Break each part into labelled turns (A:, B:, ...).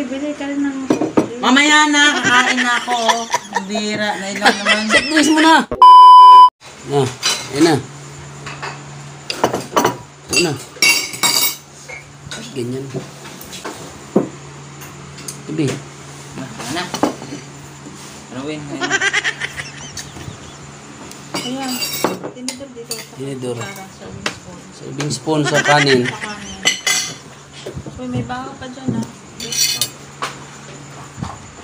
A: bibili ka rin ng...
B: Mamaya na, kakain na ako. Bira, na ilang naman.
C: Surprise mo na! Ayun na. Ayun na. Ganyan. Ibi.
B: Ano? Rawin.
A: Ayan. Tinidor dito.
C: Tinidor.
A: Serving spoon.
C: Serving spoon sa kanin.
A: Sa kanin. Uy, may baho pa dyan, ha?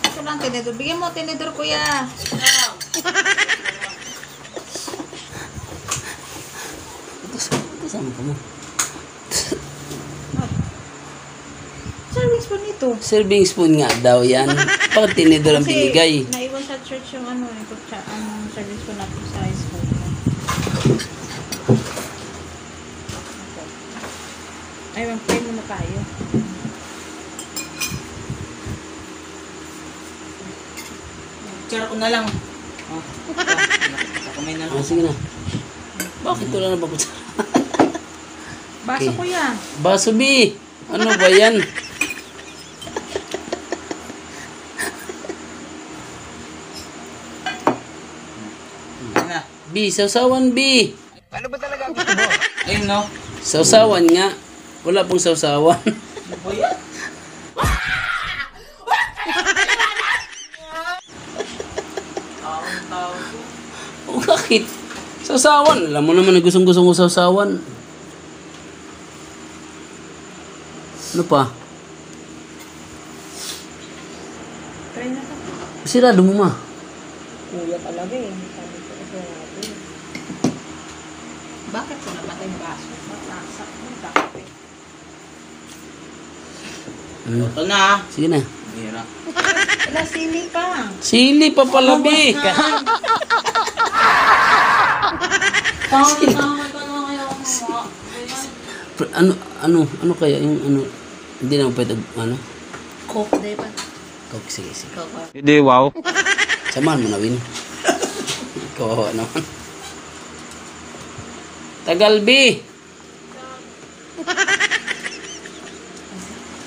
A: Ito lang, tinidor. Bigyan mo, tinidor, kuya.
C: Ito saan ka mo?
A: Serving spoon ito.
C: Serving spoon nga daw yan. Bakit tinidor ang binigay?
A: Naiwan sa church yung ano, yung serving spoon natin sa high school. Ay, mag-pray muna tayo.
B: Tsara ko na lang. Oh, kamay na lang.
C: Sige na. Bakit wala na ba kutsara?
A: Baso,
C: Okay.
A: kuya.
C: Baso, B. Ano ba yan?
B: Ayun na.
C: B, sausawan, B.
B: Ano ba talaga gusto mo? Ayun, no?
C: Sausawan nga. Wala pong sausawan.
B: Ano ba yan? Tawang-tawang ko.
C: O bakit? Sausawan. Alam mo naman na gustong-gusto ko sausawan. Ano pa?
A: Try na ka.
C: Sirado mo ma.
A: Kuya talaga eh. Sabi ko ito natin. Bakit ko namatay yung baso? Matasak mo. Bakit eh?
B: Ito na.
C: Sige na.
B: Bira.
A: Wala, sili pa.
C: Sili pa pala, B. Ano kaya yung ano? Hindi na pwede, ano?
A: Coke, di ba?
C: Coke, sige.
A: Coke.
B: Hindi, wow.
C: Samahan mo na, Win. Kawawa naman. Tagal, B.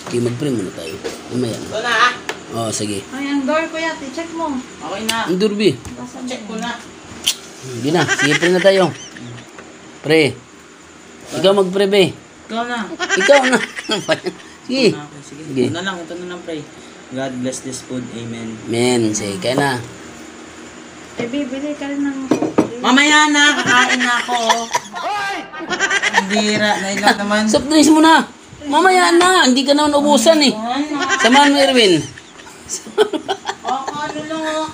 C: Okay, mag-pray muna tayo. Mamaya na.
B: Ito na, ah.
C: Oo, sige.
A: Ay, ang door, kuya. Check mo.
B: Okay na.
C: Ang durbi.
A: Basa
B: Check ko na.
C: Hindi na. Sige, pray na tayo. Pray. Ikaw mag-pray, be.
B: Ikaw na.
C: Ikaw na. Sige.
B: Sige.
C: Sige.
B: Ito na lang. Ito na lang, pray. God bless this food. Amen.
C: Men, sige, kaya na.
A: Eh, bibili ka rin ng Coke.
B: Mamaya na, kakain na ako. Bira, na ilang naman.
C: Soft drinks mo na. Mamaya na. Hindi ka naman ubusan eh. Samahan mo, Erwin.
B: Ano lang, oh.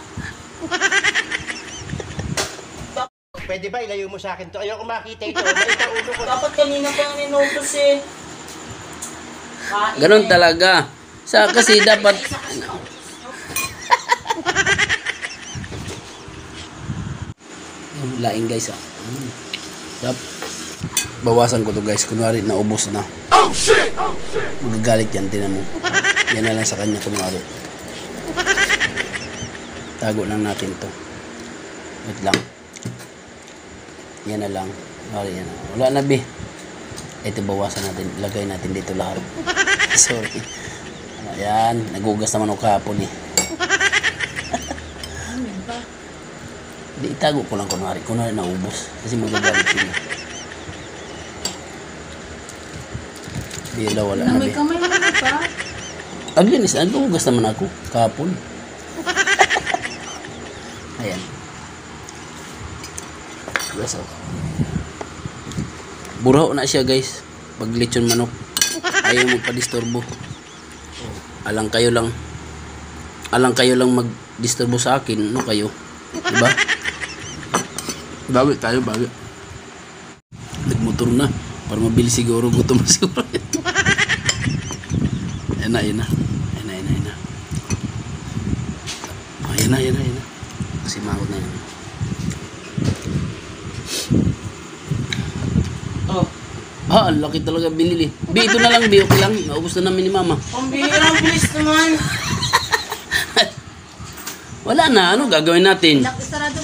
D: Pwede ba ilayo mo sa akin to? Ayoko makita ito. Mait ang ulo ko.
B: Dapat kanina pa ang inubos eh.
C: Ganon talaga. Kasi dapat... Laing guys ah. Stop. Bawasan ko to guys. Kunwari naubos na. Magagalit yan. Tinan mo. Yan na lang sa kanya kunwari. Tago lang natin to. Wait lang. Yan na lang. Kunwari yan. Wala na be. Ito bawasan natin. Lagay natin dito lahat. Sorry. Ayan. Nagugas naman ako kahapon eh. Di itago ko lang kunwari. Kunwari naubos. Kasi magagalit sila. Di wala na
A: May
C: be.
A: kamay mo na pa.
C: Aglinis, nagugas naman ako kahapon. Ayan. Guys, oh. Buraho na siya guys. Pag lechon manok. Ayaw magpa-disturbo. Alang kayo lang mag-disturbo sa akin. Ano kayo? Diba? Bawi tayo, bawi. Nagmotor na. Para mabilis siguro. Gutom na siguro. Ayan na. Ayan na. Kasi mangot na yan.
B: Oh.
C: Ang laki talaga binili. Bi, ito na lang, Bi. Okay lang. Naubos na namin ni Mama.
B: Ang bira, bilis naman.
C: Wala na. Ano gagawin natin?
A: Sarado